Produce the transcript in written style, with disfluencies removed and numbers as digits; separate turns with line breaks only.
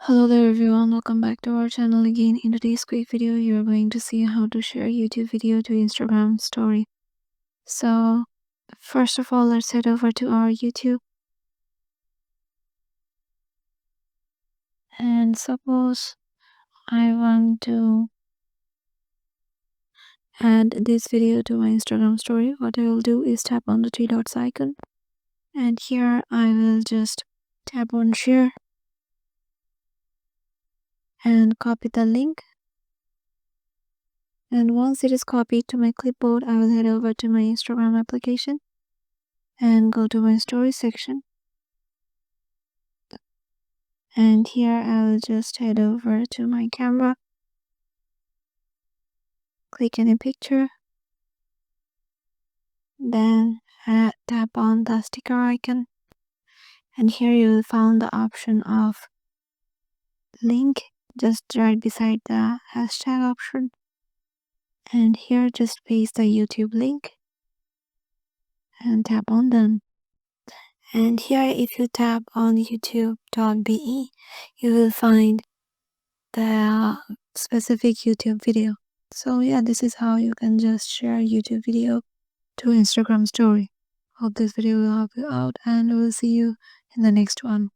Hello there everyone, welcome back to our channel again. In today's quick video, you're going to see how to share YouTube video to Instagram story. So first of all, let's head over to our YouTube. And suppose I want to add this video to my Instagram story. What I will do is tap on the three dots icon. And here I will just tap on share and copy the link. And once it is copied to my clipboard, I will head over to my Instagram application and go to my story section. And here I'll just head over to my camera, click any picture, then tap on the sticker icon, and here you will find the option of link just right beside the hashtag option. And here just paste the YouTube link and tap on done. And here if you tap on youtube.be, you will find the specific YouTube video. So yeah, this is how you can just share YouTube video to Instagram story. Hope this video will help you out, and we'll see you in the next one.